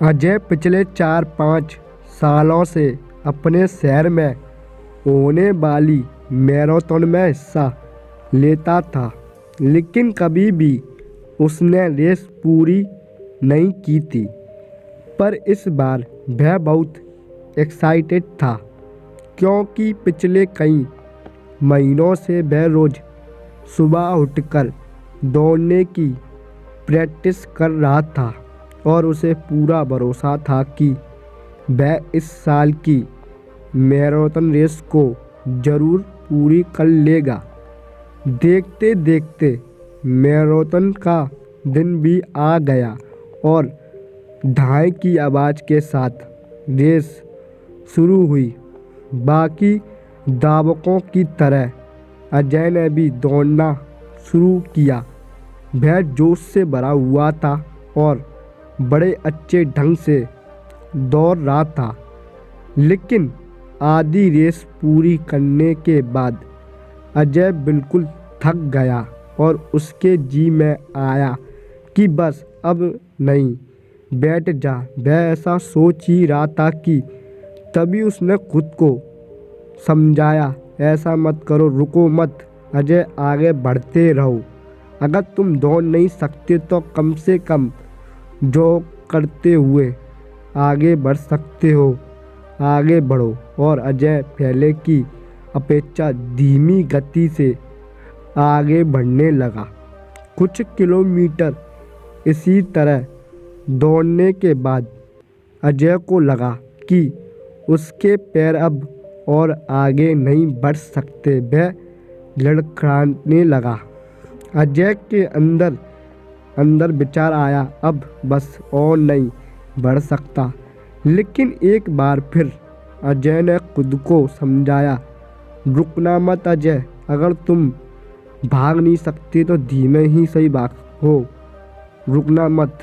अजय पिछले 4-5 सालों से अपने शहर में होने वाली मैराथन में हिस्सा लेता था, लेकिन कभी भी उसने रेस पूरी नहीं की थी। पर इस बार वह बहुत एक्साइटेड था, क्योंकि पिछले कई महीनों से वह रोज़ सुबह उठकर दौड़ने की प्रैक्टिस कर रहा था और उसे पूरा भरोसा था कि वह इस साल की मैराथन रेस को ज़रूर पूरी कर लेगा। देखते देखते मैराथन का दिन भी आ गया और ढाई की आवाज़ के साथ रेस शुरू हुई। बाकी धावकों की तरह अजय ने भी दौड़ना शुरू किया। वह जोश से भरा हुआ था और बड़े अच्छे ढंग से दौड़ रहा था, लेकिन आधी रेस पूरी करने के बाद अजय बिल्कुल थक गया और उसके जी में आया कि बस अब नहीं, बैठ जा। वह ऐसा सोच ही रहा था कि तभी उसने खुद को समझाया, ऐसा मत करो, रुको मत अजय, आगे बढ़ते रहो। अगर तुम दौड़ नहीं सकते तो कम से कम जॉग करते हुए आगे बढ़ सकते हो, आगे बढ़ो। और अजय पहले की अपेक्षा धीमी गति से आगे बढ़ने लगा। कुछ किलोमीटर इसी तरह दौड़ने के बाद अजय को लगा कि उसके पैर अब और आगे नहीं बढ़ सकते। वह लड़खड़ाने लगा। अजय के अंदर विचार आया, अब बस और नहीं बढ़ सकता। लेकिन एक बार फिर अजय ने खुद को समझाया, रुकना मत अजय, अगर तुम भाग नहीं सकते तो धीमे ही सही भागो, रुकना मत।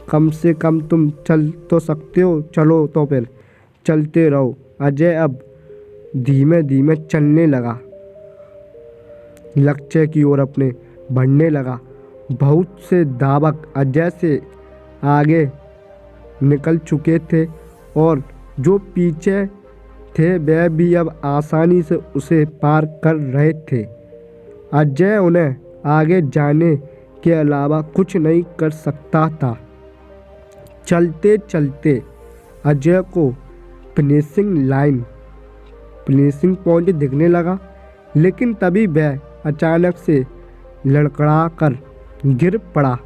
कम से कम तुम चल तो सकते हो, चलो तो फिर चलते रहो। अजय अब धीमे धीमे चलने लगा, लक्ष्य की ओर अपने बढ़ने लगा। बहुत से धावक अजय से आगे निकल चुके थे और जो पीछे थे वह भी अब आसानी से उसे पार कर रहे थे। अजय उन्हें आगे जाने के अलावा कुछ नहीं कर सकता था। चलते चलते अजय को फिनिशिंग पॉइंट दिखने लगा, लेकिन तभी वह अचानक से लड़खड़ा कर गिर पड़ा।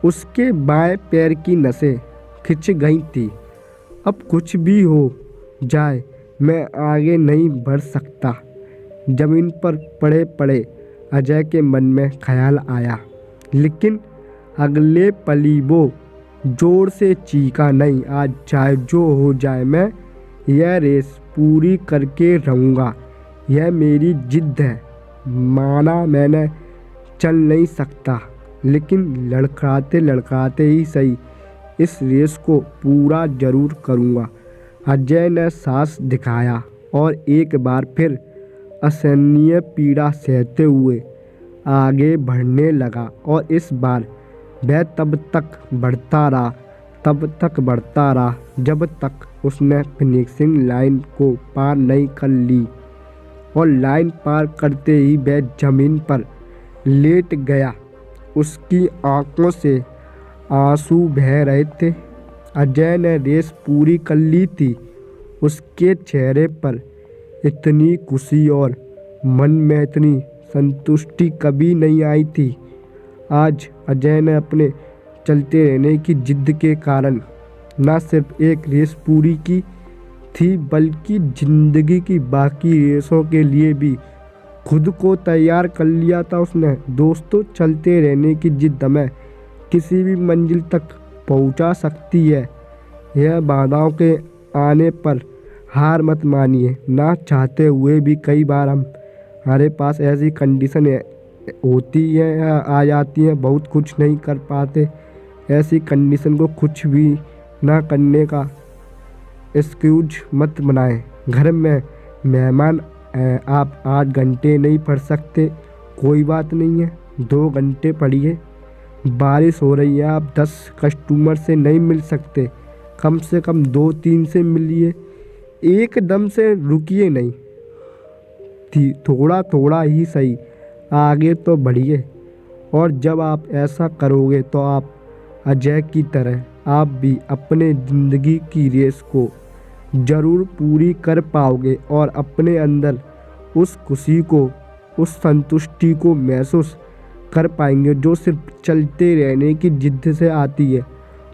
उसके बाएं पैर की नसें खिंच गई थी। अब कुछ भी हो जाए, मैं आगे नहीं बढ़ सकता। जमीन पर पड़े पड़े अजय के मन में ख्याल आया, लेकिन अगले पल ही वो जोर से चीखा, नहीं, आज चाहे जो हो जाए मैं यह रेस पूरी करके रहूँगा। यह मेरी जिद है। माना मैंने चल नहीं सकता, लेकिन लड़खड़ाते लड़खड़ाते ही सही इस रेस को पूरा जरूर करूँगा। अजय ने सांस दिखाया और एक बार फिर असहनीय पीड़ा सहते हुए आगे बढ़ने लगा। और इस बार वह तब तक बढ़ता रहा जब तक उसने फिनिशिंग लाइन को पार नहीं कर ली। और लाइन पार करते ही वह जमीन पर लेट गया। उसकी आंखों से आंसू बह रहे थे। अजय ने रेस पूरी कर ली थी। उसके चेहरे पर इतनी खुशी और मन में इतनी संतुष्टि कभी नहीं आई थी। आज अजय ने अपने चलते रहने की जिद के कारण न सिर्फ एक रेस पूरी की थी, बल्कि जिंदगी की बाकी रेसों के लिए भी खुद को तैयार कर लिया था उसने। दोस्तों, चलते रहने की जिद हमें किसी भी मंजिल तक पहुंचा सकती है। यह बाधाओं के आने पर हार मत मानिए। ना चाहते हुए भी कई बार हमारे पास ऐसी कंडीशन होती है, आ जाती है, बहुत कुछ नहीं कर पाते। ऐसी कंडीशन को कुछ भी ना करने का एक्सक्यूज मत बनाएं। घर में मेहमान आप 8 घंटे नहीं पढ़ सकते, कोई बात नहीं है, 2 घंटे पढ़िए। बारिश हो रही है, आप 10 कस्टमर से नहीं मिल सकते, कम से कम 2-3 से मिलिए, एकदम से रुकिए नहीं, थोड़ा थोड़ा ही सही, आगे तो बढ़िए। और जब आप ऐसा करोगे तो आप अजय की तरह आप भी अपने ज़िंदगी की रेस को ज़रूर पूरी कर पाओगे और अपने अंदर उस खुशी को, उस संतुष्टि को महसूस कर पाएंगे जो सिर्फ चलते रहने की जिद से आती है।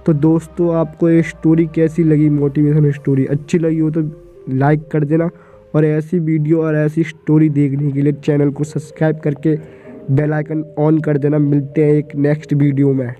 तो दोस्तों, आपको ये स्टोरी कैसी लगी? मोटिवेशन स्टोरी अच्छी लगी हो तो लाइक कर देना, और ऐसी वीडियो और ऐसी स्टोरी देखने के लिए चैनल को सब्सक्राइब करके बेल आइकन ऑन कर देना। मिलते हैं एक नेक्स्ट वीडियो में।